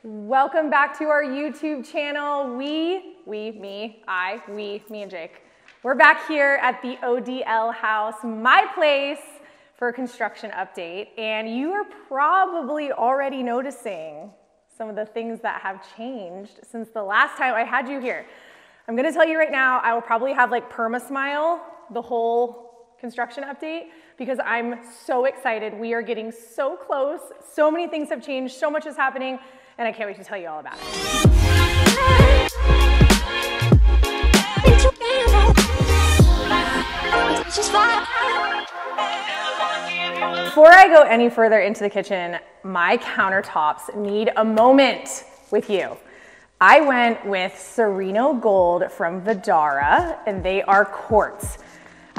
Welcome back to our YouTube channel. Me and Jake. We're back here at the ODL house, my place, for a construction update. And you are probably already noticing some of the things that have changed since the last time I had you here. I'm gonna tell you right now, I will probably have like perma-smile the whole construction update because I'm so excited. We are getting so close. So many things have changed. So much is happening. And I can't wait to tell you all about it. Before I go any further into the kitchen, my countertops need a moment with you. I went with Sereno Gold from Vadara, and they are quartz.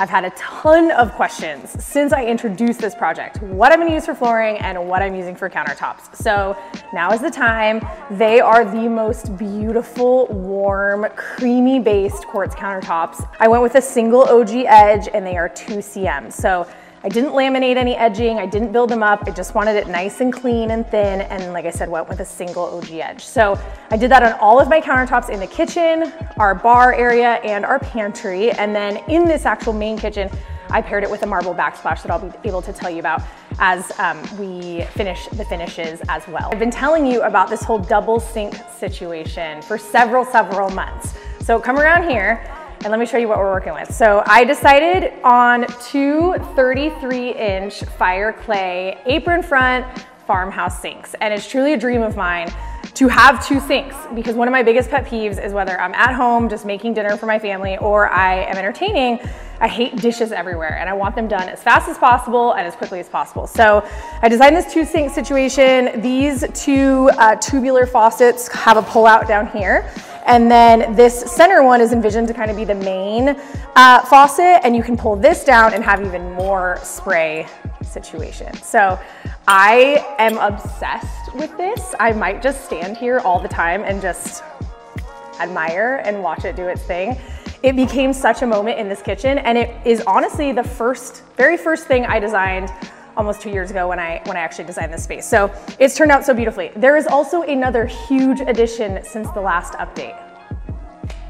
I've had a ton of questions since I introduced this project, what I'm gonna use for flooring and what I'm using for countertops. So now is the time. They are the most beautiful, warm, creamy based quartz countertops. I went with a single OG edge and they are 2 cm. So I didn't laminate any edging, I didn't build them up, I just wanted it nice and clean and thin, and like I said, went with a single OG edge. So I did that on all of my countertops in the kitchen, our bar area, and our pantry, and then in this actual main kitchen, I paired it with a marble backsplash that I'll be able to tell you about as we finish the finishes as well. I've been telling you about this whole double sink situation for several months. So come around here, and let me show you what we're working with. So I decided on 2 33-inch fire clay apron front farmhouse sinks. And it's truly a dream of mine to have 2 sinks because one of my biggest pet peeves is whether I'm at home just making dinner for my family or I am entertaining, I hate dishes everywhere and I want them done as fast as possible and as quickly as possible. So I designed this 2 sink situation. These 2 tubular faucets have a pull out down here. And then this center one is envisioned to kind of be the main faucet, and you can pull this down and have even more spray situation. So I am obsessed with this. I might just stand here all the time and just admire and watch it do its thing. It became such a moment in this kitchen, and it is honestly the very first thing I designed almost 2 years ago when I actually designed this space. So it's turned out so beautifully. There is also another huge addition since the last update.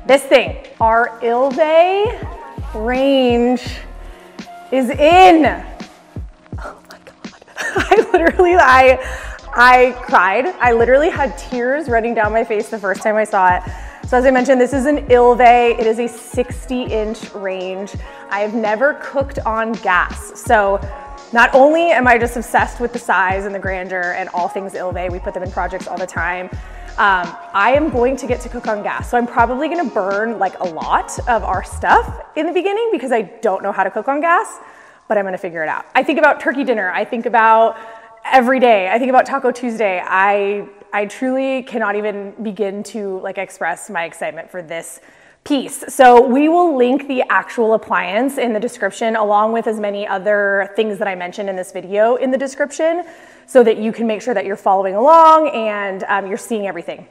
This thing, our Ilve range is in. Oh my God. I cried. I literally had tears running down my face the first time I saw it. So as I mentioned, this is an Ilve. It is a 60-inch range. I have never cooked on gas. So not only am I just obsessed with the size and the grandeur and all things Ilve, we put them in projects all the time, I am going to get to cook on gas. So I'm probably gonna burn like a lot of our stuff in the beginning because I don't know how to cook on gas, but I'm gonna figure it out. I think about turkey dinner. I think about every day. I think about Taco Tuesday. I truly cannot even begin to like express my excitement for this piece. So we will link the actual appliance in the description along with as many other things that I mentioned in this video in the description so that you can make sure that you're following along and you're seeing everything.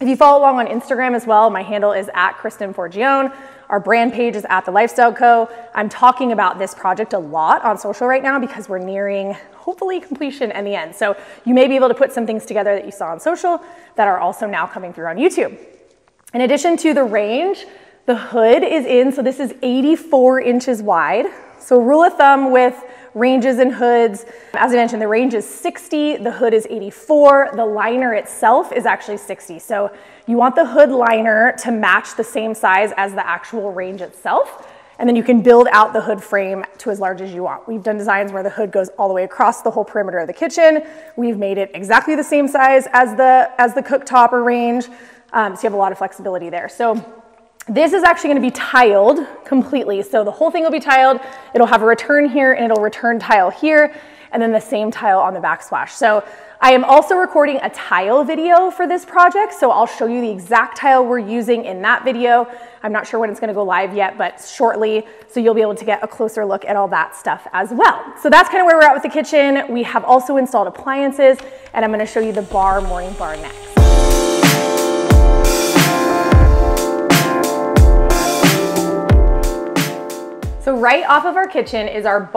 If you follow along on Instagram as well, my handle is @Kristen Forgione. Our brand page is @TheLifestyleCo. I'm talking about this project a lot on social right now because we're nearing hopefully completion and the end. So you may be able to put some things together that you saw on social that are also now coming through on YouTube. In addition to the range, the hood is in, so this is 84 inches wide. So rule of thumb with ranges and hoods, as I mentioned, the range is 60, the hood is 84, the liner itself is actually 60. So you want the hood liner to match the same size as the actual range itself, and then you can build out the hood frame to as large as you want. We've done designs where the hood goes all the way across the whole perimeter of the kitchen. We've made it exactly the same size as the cooktop or range. So you have a lot of flexibility there. So this is actually going to be tiled completely. So the whole thing will be tiled. It'll have a return here and it'll return tile here and then the same tile on the backsplash. So I am also recording a tile video for this project. So I'll show you the exact tile we're using in that video. I'm not sure when it's going to go live yet, but shortly. So you'll be able to get a closer look at all that stuff as well. So that's kind of where we're at with the kitchen. We have also installed appliances and I'm going to show you the morning bar next. So right off of our kitchen is our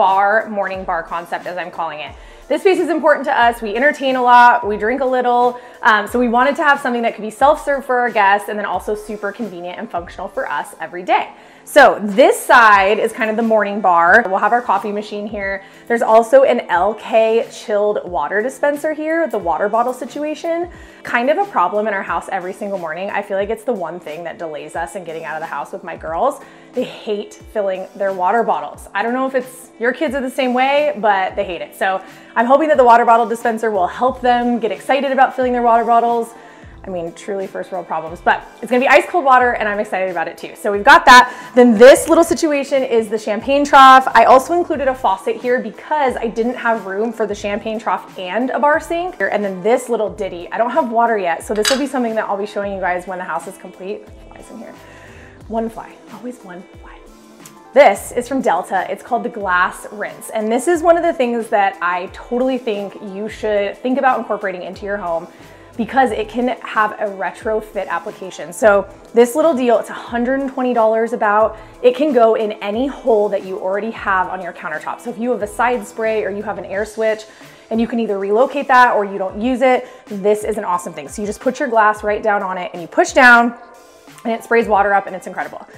morning bar concept, as I'm calling it. this space is important to us. We entertain a lot, we drink a little. So we wanted to have something that could be self-serve for our guests and then also super convenient and functional for us every day. So this side is kind of the morning bar. We'll have our coffee machine here. There's also an LK chilled water dispenser here, the water bottle situation. Kind of a problem in our house every single morning. I feel like it's the one thing that delays us in getting out of the house with my girls. They hate filling their water bottles. I don't know if it's your kids are the same way, but they hate it. So I'm hoping that the water bottle dispenser will help them get excited about filling their water bottles. I mean, truly first world problems, but it's gonna be ice cold water and I'm excited about it too. So we've got that. Then this little situation is the champagne trough. I also included a faucet here because I didn't have room for the champagne trough and a bar sink. And then this little ditty, I don't have water yet. So this will be something that I'll be showing you guys when the house is complete. Flies in here. One fly, always one fly. This is from Delta. It's called the glass rinse. And this is one of the things that I totally think you should think about incorporating into your home, because it can have a retrofit application. So this little deal, it's $120 about. It can go in any hole that you already have on your countertop. So if you have a side spray or you have an air switch and you can either relocate that or you don't use it, this is an awesome thing. So you just put your glass right down on it and you push down and it sprays water up and it's incredible.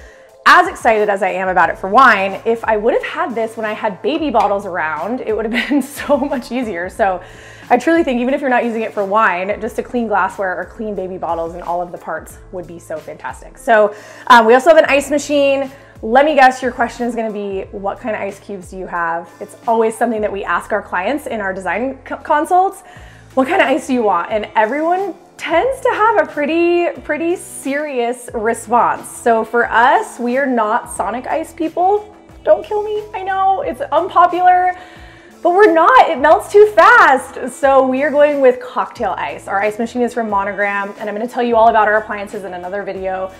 As excited as I am about it for wine, if I would have had this when I had baby bottles around, it would have been so much easier. So I truly think even if you're not using it for wine, just to clean glassware or clean baby bottles and all of the parts would be so fantastic. So we also have an ice machine. Let me guess, your question is gonna be, what kind of ice cubes do you have? It's always something that we ask our clients in our design consults. What kind of ice do you want? And everyone tends to have a pretty serious response. So for us, we are not Sonic ice people. Don't kill me, I know, it's unpopular. But we're not, it melts too fast. So we are going with cocktail ice. Our ice machine is from Monogram, and I'm gonna tell you all about our appliances in another video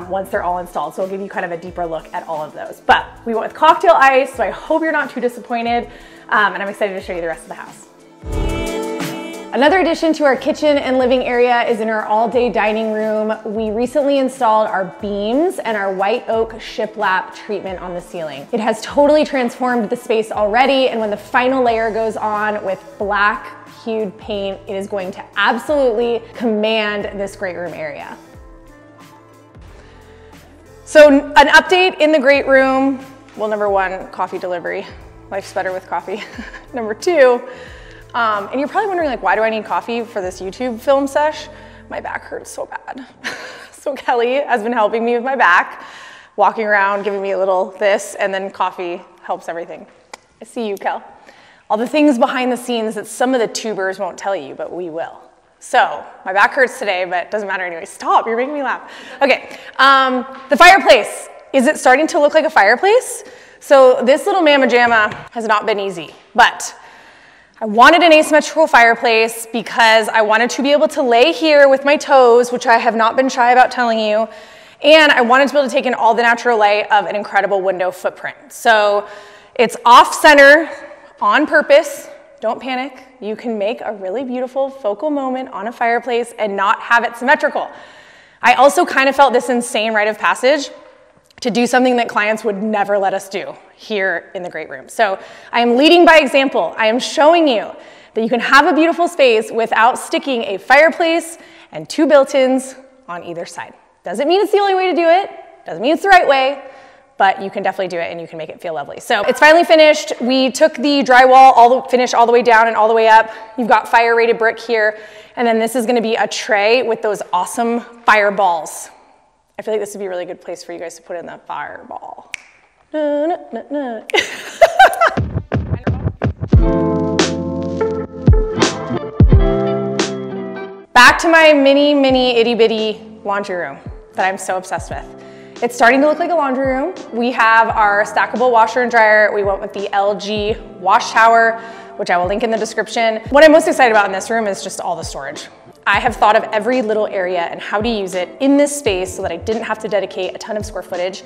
once they're all installed. So I'll give you kind of a deeper look at all of those. But we went with cocktail ice, so I hope you're not too disappointed. And I'm excited to show you the rest of the house. Another addition to our kitchen and living area is in our all-day dining room. We recently installed our beams and our white oak shiplap treatment on the ceiling. It has totally transformed the space already, and when the final layer goes on with black hued paint, it is going to absolutely command this great room area. So an update in the great room. Well, number one, coffee delivery. Life's better with coffee. Number two, and you're probably wondering, like, why do I need coffee for this YouTube film sesh? My back hurts so bad. So Kelly has been helping me with my back, walking around, giving me a little this, and then coffee helps everything. I see you, Kel. All the things behind the scenes that some of the tubers won't tell you, but we will. So my back hurts today, but it doesn't matter anyway. Stop, you're making me laugh. Okay, the fireplace. Is it starting to look like a fireplace? So this little mamma jamma has not been easy, but I wanted an asymmetrical fireplace because I wanted to be able to lay here with my toes, which I have not been shy about telling you, and I wanted to be able to take in all the natural light of an incredible window footprint. So it's off center on purpose. Don't panic. You can make a really beautiful focal moment on a fireplace and not have it symmetrical. I also kind of felt this insane rite of passage to do something that clients would never let us do here in the great room. So I am leading by example. I am showing you that you can have a beautiful space without sticking a fireplace and two built-ins on either side. Doesn't mean it's the only way to do it. Doesn't mean it's the right way, but you can definitely do it and you can make it feel lovely. So it's finally finished. We took the drywall finish all the way down and all the way up. You've got fire rated brick here. And then this is gonna be a tray with those awesome fireballs. I feel like this would be a really good place for you guys to put in the fireball. Back to my mini itty bitty laundry room that I'm so obsessed with. It's starting to look like a laundry room. We have our stackable washer and dryer. We went with the LG WashTower, which I will link in the description. What I'm most excited about in this room is just all the storage. I have thought of every little area and how to use it in this space so that I didn't have to dedicate a ton of square footage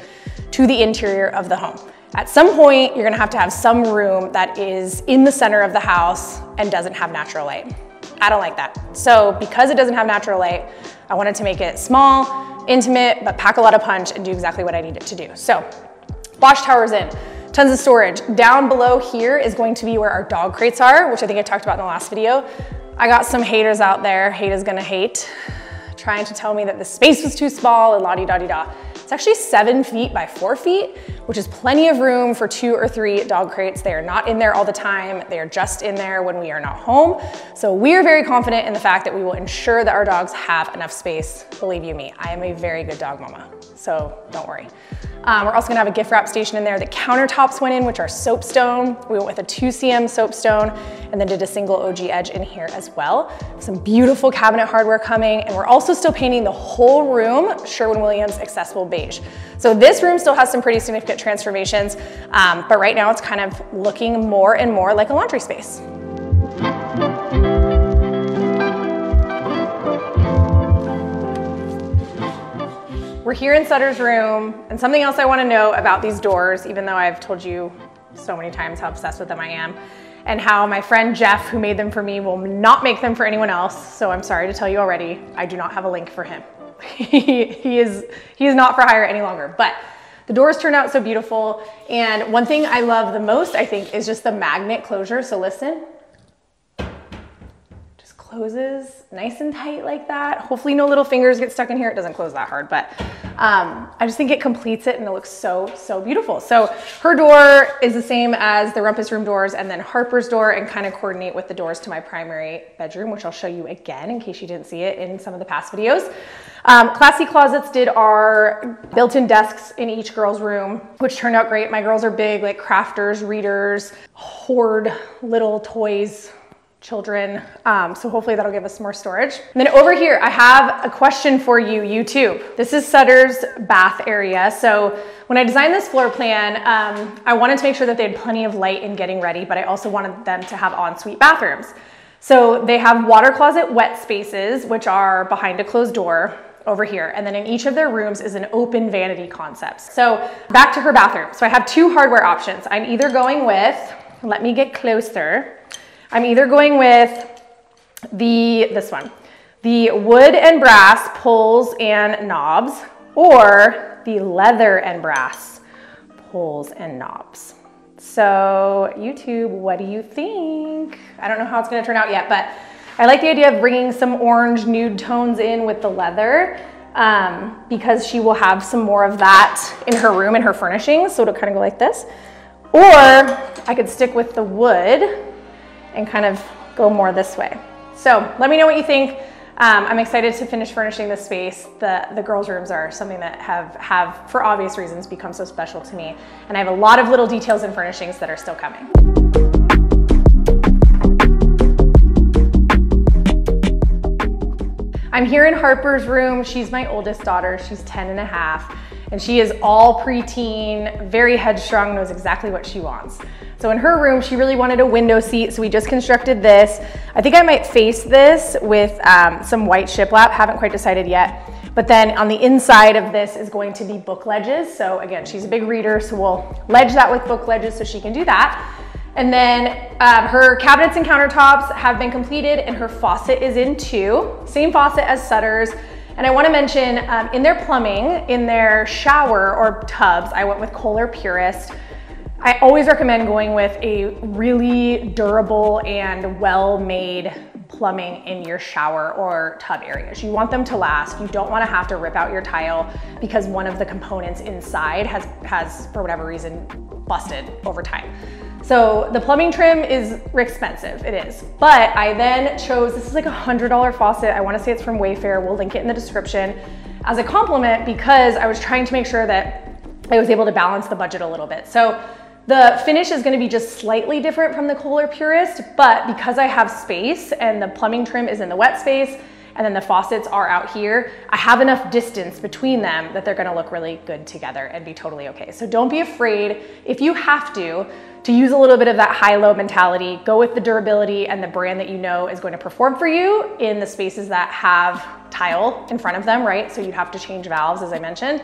to the interior of the home. At some point, you're gonna have to have some room that is in the center of the house and doesn't have natural light. I don't like that. So because it doesn't have natural light, I wanted to make it small, intimate, but pack a lot of punch and do exactly what I need it to do. So WashTower's in. Tons of storage. Down below here is going to be where our dog crates are, which I think I talked about in the last video. I got some haters out there, hate is gonna hate, trying to tell me that the space was too small and la-di-da-di-da. It's actually 7 feet by 4 feet, which is plenty of room for 2 or 3 dog crates. They are not in there all the time. They are just in there when we are not home. So we are very confident in the fact that we will ensure that our dogs have enough space. Believe you me, I am a very good dog mama, so don't worry. We're also gonna have a gift wrap station in there. The countertops went in, which are soapstone. We went with a 2 cm soapstone and then did a single OG edge in here as well. Some beautiful cabinet hardware coming, and we're also still painting the whole room Sherwin-Wiliams accessible beige. So this room still has some pretty significant transformations, but right now it's kind of looking more and more like a laundry space. We're here in Sutter's room, and something else I want to know about these doors, even though I've told you so many times how obsessed with them I am, and how my friend Jeff, who made them for me, will not make them for anyone else. So I'm sorry to tell you already, I do not have a link for him. he is not for hire any longer, but the doors turn out so beautiful. And one thing I love the most, I think, is just the magnet closure. So listen. Closes nice and tight like that. Hopefully no little fingers get stuck in here. It doesn't close that hard, but I just think it completes it and it looks so, so beautiful. So her door is the same as the Rumpus room doors and then Harper's door, and kind of coordinate with the doors to my primary bedroom, which I'll show you again in case you didn't see it in some of the past videos. Classy Closets did our built-in desks in each girl's room, which turned out great. My girls are big, like crafters, readers, hoard little toys, children, so hopefully that'll give us more storage. And then over here, I have a question for you, YouTube. This is Sutter's bath area. So when I designed this floor plan, I wanted to make sure that they had plenty of light in getting ready, but I also wanted them to have ensuite bathrooms. So they have water closet wet spaces, which are behind a closed door over here. And then in each of their rooms is an open vanity concept. So back to her bathroom. So I have 2 hardware options. I'm either going with, let me get closer. I'm either going with this one, the wood and brass pulls and knobs, or the leather and brass pulls and knobs. So YouTube, what do you think? I don't know how it's gonna turn out yet, but I like the idea of bringing some orange nude tones in with the leather, because she will have some more of that in her room and her furnishings. So it'll kind of go like this. Or I could stick with the wood and kind of go more this way. So let me know what you think. I'm excited to finish furnishing this space. The girls' rooms are something that have, for obvious reasons, become so special to me. And I have a lot of little details and furnishings that are still coming. I'm here in Harper's room. She's my oldest daughter. She's 10 and a half. And she is all preteen, very headstrong, knows exactly what she wants. So in her room, she really wanted a window seat, so we just constructed this. I think I might face this with some white shiplap, haven't quite decided yet. But then on the inside of this is going to be book ledges. So again, she's a big reader, so we'll ledge that with book ledges so she can do that. And then her cabinets and countertops have been completed, and her faucet is in too. Same faucet as Sutter's. And I want to mention in their plumbing, in their shower or tubs, I went with Kohler Purist. I always recommend going with a really durable and well-made plumbing in your shower or tub areas. You want them to last. You don't want to have to rip out your tile because one of the components inside has for whatever reason, busted over time. So the plumbing trim is expensive, it is. But I then chose, this is like $100 faucet. I wanna say it's from Wayfair. We'll link it in the description as a compliment because I was trying to make sure that I was able to balance the budget a little bit. So the finish is gonna be just slightly different from the Kohler Purist, but because I have space and the plumbing trim is in the wet space and then the faucets are out here, I have enough distance between them that they're gonna look really good together and be totally okay. So don't be afraid, if you have to use a little bit of that high-low mentality. Go with the durability and the brand that you know is going to perform for you in the spaces that have tile in front of them, right? So you'd have to change valves, as I mentioned.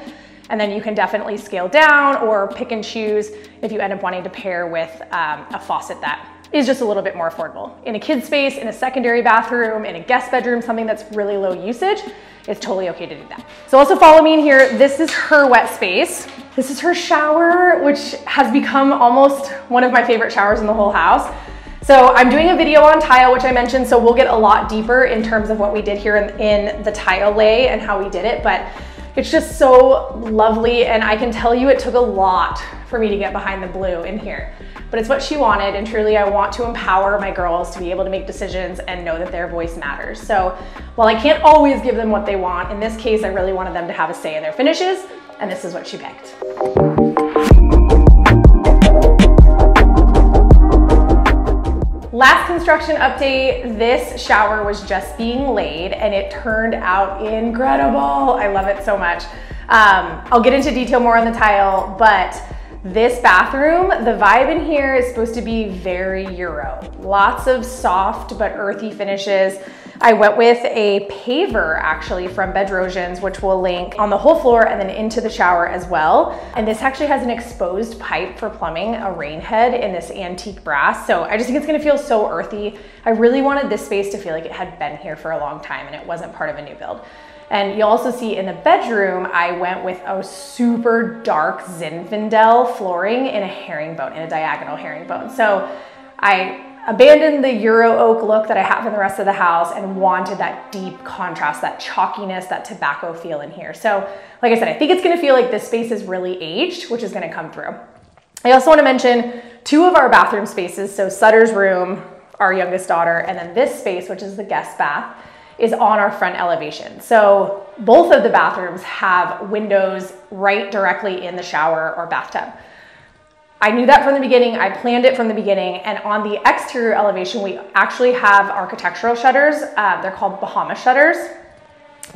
And then you can definitely scale down or pick and choose if you end up wanting to pair with a faucet that is just a little bit more affordable. In a kid's space, in a secondary bathroom, in a guest bedroom, something that's really low usage, it's totally okay to do that. So also follow me in here. This is her wet space. This is her shower, which has become almost one of my favorite showers in the whole house. So I'm doing a video on tile, which I mentioned, so we'll get a lot deeper in terms of what we did here in the tile lay and how we did it, but it's just so lovely, and I can tell you it took a lot for me to get behind the blue in here. But it's what she wanted, and truly I want to empower my girls to be able to make decisions and know that their voice matters. So while I can't always give them what they want, in this case I really wanted them to have a say in their finishes, and this is what she picked. Last construction update, this shower was just being laid and it turned out incredible. I love it so much. I'll get into detail more on the tile, but this bathroom, the vibe in here is supposed to be very Euro. Lots of soft but earthy finishes. I went with a paver actually from Bedrosians, which we'll link on the whole floor and then into the shower as well. And this actually has an exposed pipe for plumbing, a rain head in this antique brass. So I just think it's gonna feel so earthy. I really wanted this space to feel like it had been here for a long time and it wasn't part of a new build. And you'll also see in the bedroom, I went with a super dark Zinfandel flooring in a herringbone, in a diagonal herringbone. So I abandoned the Euro oak look that I have in the rest of the house and wanted that deep contrast, that chalkiness, that tobacco feel in here. So like I said, I think it's gonna feel like this space is really aged, which is gonna come through. I also wanna mention 2 of our bathroom spaces. So Sutter's room, our youngest daughter, and then this space, which is the guest bath, is on our front elevation. So both of the bathrooms have windows right directly in the shower or bathtub. I knew that from the beginning, I planned it from the beginning, and on the exterior elevation, we actually have architectural shutters. They're called Bahama shutters.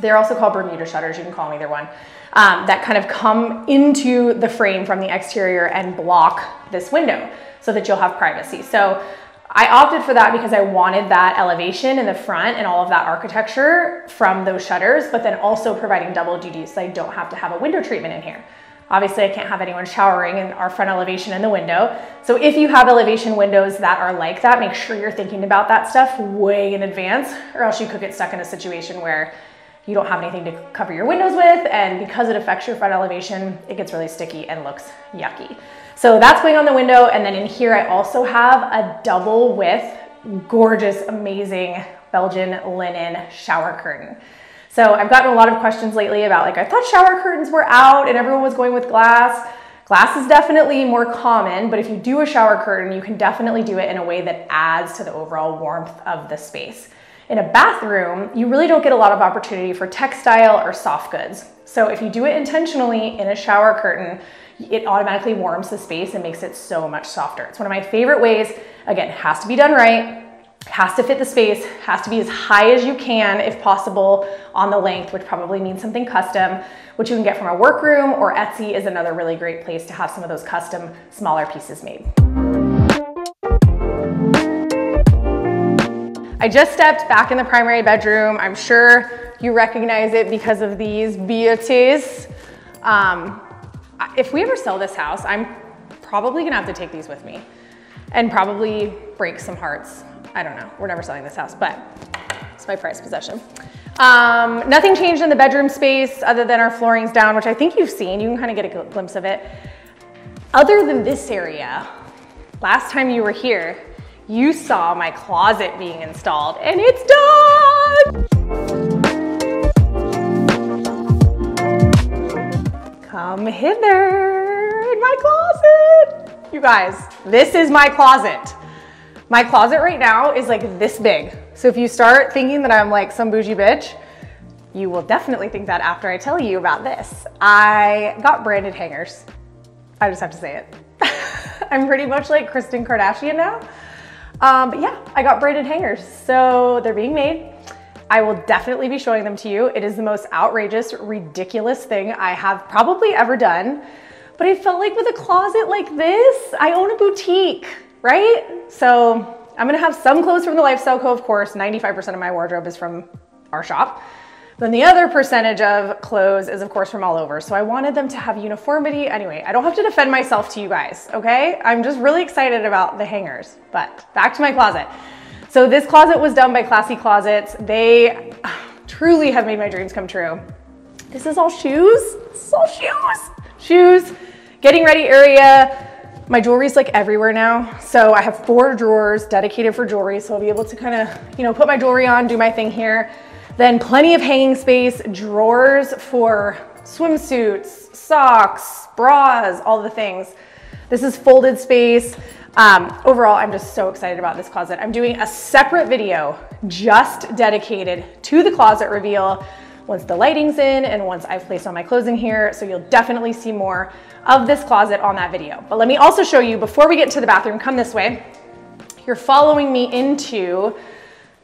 They're also called Bermuda shutters, you can call them either one, that kind of come into the frame from the exterior and block this window so that you'll have privacy. So I opted for that because I wanted that elevation in the front and all of that architecture from those shutters, but then also providing double duty so I don't have to have a window treatment in here. Obviously, I can't have anyone showering in our front elevation in the window. So if you have elevation windows that are like that, make sure you're thinking about that stuff way in advance, or else you could get stuck in a situation where you don't have anything to cover your windows with, and because it affects your front elevation, it gets really sticky and looks yucky. So that's going on the window, and then in here I also have a double width, gorgeous, amazing Belgian linen shower curtain. So I've gotten a lot of questions lately about like, I thought shower curtains were out and everyone was going with glass. Glass is definitely more common, but if you do a shower curtain, you can definitely do it in a way that adds to the overall warmth of the space. In a bathroom, you really don't get a lot of opportunity for textile or soft goods. So if you do it intentionally in a shower curtain, it automatically warms the space and makes it so much softer. It's one of my favorite ways. Again, it has to be done right. Has to fit the space, has to be as high as you can if possible on the length, which probably means something custom, which you can get from a workroom, or Etsy is another really great place to have some of those custom smaller pieces made. I just stepped back in the primary bedroom. I'm sure you recognize it because of these beauties. If we ever sell this house, I'm probably gonna have to take these with me and probably break some hearts. I don't know, we're never selling this house, but it's my prized possession. Nothing changed in the bedroom space other than our flooring's down, which I think you've seen. You can kind of get a glimpse of it. Other than this area, last time you were here, you saw my closet being installed and it's done! Come hither in my closet. You guys, this is my closet. My closet right now is like this big. So if you start thinking that I'm like some bougie bitch, you will definitely think that after I tell you about this. I got branded hangers. I just have to say it. I'm pretty much like Kristen Kardashian now. But yeah, I got branded hangers. So they're being made. I will definitely be showing them to you. It is the most outrageous, ridiculous thing I have probably ever done. But I felt like with a closet like this, I own a boutique. Right? So I'm gonna have some clothes from the Lifestyle Co, of course. 95% of my wardrobe is from our shop. Then the other percentage of clothes is of course from all over. So I wanted them to have uniformity. Anyway, I don't have to defend myself to you guys, okay? I'm just really excited about the hangers, but back to my closet. So this closet was done by Classy Closets. They truly have made my dreams come true. This is all shoes. This is all shoes. Shoes, getting ready area. My jewelry's like everywhere now. So I have 4 drawers dedicated for jewelry. So I'll be able to kind of, you know, put my jewelry on, do my thing here. Then plenty of hanging space, drawers for swimsuits, socks, bras, all the things. This is folded space. Overall, I'm just so excited about this closet. I'm doing a separate video just dedicated to the closet reveal once the lighting's in and once I've placed all my clothes in here. So you'll definitely see more of this closet on that video. But let me also show you, before we get into the bathroom, come this way. You're following me into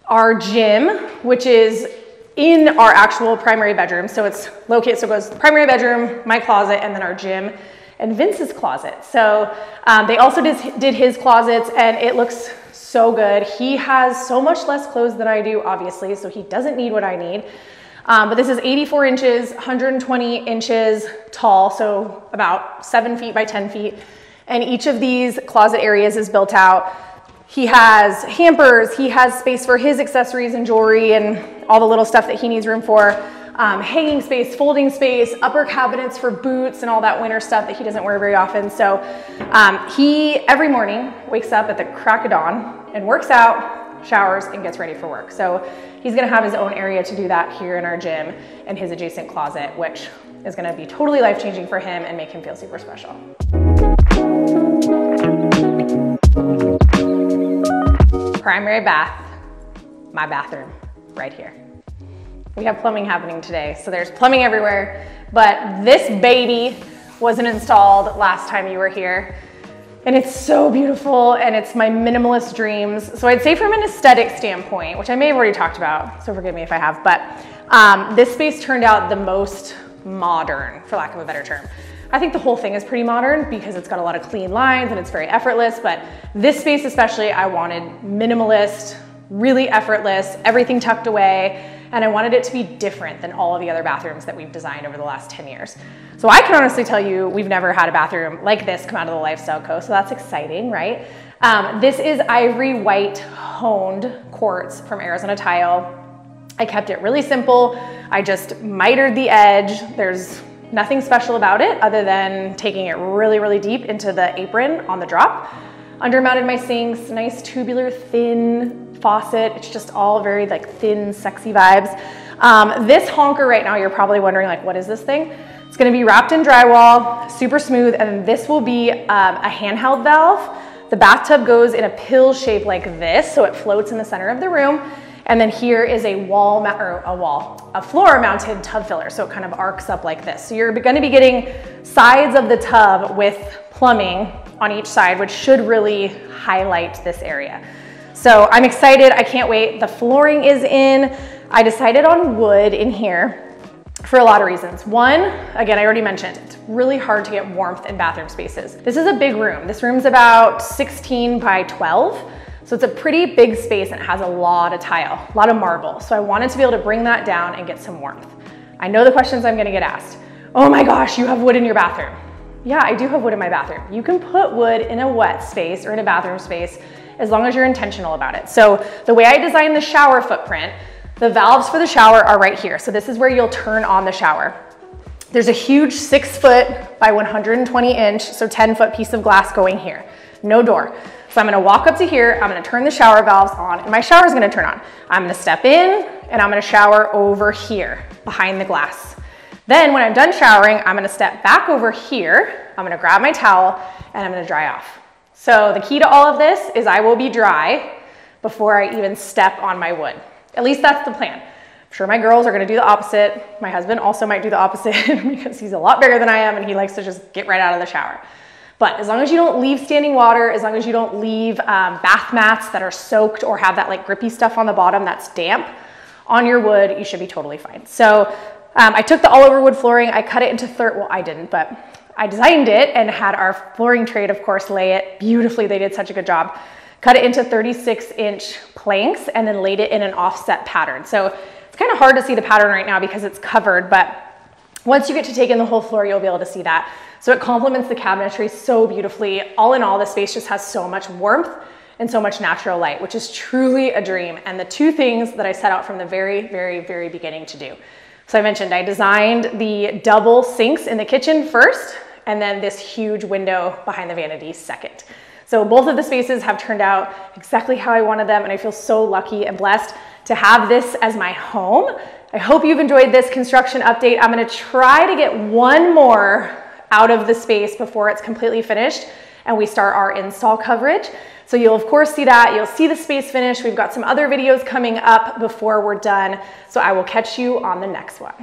our gym, which is in our actual primary bedroom. So it's located, so it goes primary bedroom, my closet, and then our gym and Vince's closet. So they also did his closets and it looks so good. He has so much less clothes than I do, obviously, so he doesn't need what I need. But this is 84 inches, 120 inches tall, so about 7 feet by 10 feet. And each of these closet areas is built out. He has hampers, he has space for his accessories and jewelry and all the little stuff that he needs room for. Hanging space, folding space, upper cabinets for boots and all that winter stuff that he doesn't wear very often. So he, every morning, wakes up at the crack of dawn and works out, showers, and gets ready for work. So he's gonna have his own area to do that here in our gym and his adjacent closet, which is gonna be totally life-changing for him and make him feel super special. Primary bath, my bathroom, right here. We have plumbing happening today, so there's plumbing everywhere, but this baby wasn't installed last time you were here. And it's so beautiful and it's my minimalist dreams. So I'd say from an aesthetic standpoint, which I may have already talked about, so forgive me if I have, but this space turned out the most modern, for lack of a better term. I think the whole thing is pretty modern because it's got a lot of clean lines and it's very effortless, but this space especially, I wanted minimalist, really effortless, everything tucked away, and I wanted it to be different than all of the other bathrooms that we've designed over the last 10 years. So I can honestly tell you, we've never had a bathroom like this come out of the Lifestyle Co, so that's exciting, right? This is ivory white honed quartz from Arizona Tile. I kept it really simple. I just mitered the edge. There's nothing special about it other than taking it really, really deep into the apron on the drop. Undermounted my sinks, nice tubular, thin faucet. It's just all very like thin, sexy vibes. This honker right now, you're probably wondering like, what is this thing? It's gonna be wrapped in drywall, super smooth, and this will be a handheld valve. The bathtub goes in a pill shape like this, so it floats in the center of the room. And then here is a floor mounted tub filler. So it kind of arcs up like this. So you're gonna be getting sides of the tub with plumbing on each side, which should really highlight this area. So I'm excited, I can't wait. The flooring is in. I decided on wood in here for a lot of reasons. One, again, I already mentioned, it's really hard to get warmth in bathroom spaces. This is a big room. This room's about 16 by 12. So it's a pretty big space and it has a lot of tile, a lot of marble. So I wanted to be able to bring that down and get some warmth. I know the questions I'm gonna get asked. Oh my gosh, you have wood in your bathroom. Yeah, I do have wood in my bathroom. You can put wood in a wet space or in a bathroom space as long as you're intentional about it. So the way I designed the shower footprint, the valves for the shower are right here. So this is where you'll turn on the shower. There's a huge 6 foot by 120 inch, so 10 foot piece of glass going here. No door. So I'm gonna walk up to here, I'm gonna turn the shower valves on, and my shower's gonna turn on. I'm gonna step in, and I'm gonna shower over here, behind the glass. Then when I'm done showering, I'm gonna step back over here, I'm gonna grab my towel, and I'm gonna dry off. So the key to all of this is I will be dry before I even step on my wood. At least that's the plan. I'm sure my girls are gonna do the opposite. My husband also might do the opposite because he's a lot bigger than I am, and he likes to just get right out of the shower. But as long as you don't leave standing water, as long as you don't leave bath mats that are soaked or have that like grippy stuff on the bottom that's damp on your wood, you should be totally fine. So I took the all over wood flooring, I cut it into well, I didn't, but I designed it and had our flooring trade, of course, lay it beautifully. They did such a good job. Cut it into 36-inch planks and then laid it in an offset pattern. So It's kind of hard to see the pattern right now because it's covered, but once you get to take in the whole floor, you'll be able to see that. So it complements the cabinetry so beautifully. All in all, the space just has so much warmth and so much natural light, which is truly a dream. And the two things that I set out from the very, very, very beginning to do. So I mentioned I designed the double sinks in the kitchen first, and then this huge window behind the vanities second. So both of the spaces have turned out exactly how I wanted them, and I feel so lucky and blessed to have this as my home. I hope you've enjoyed this construction update. I'm gonna try to get one more out of the space before it's completely finished and we start our install coverage. So you'll of course see that, you'll see the space finish. We've got some other videos coming up before we're done. So I will catch you on the next one.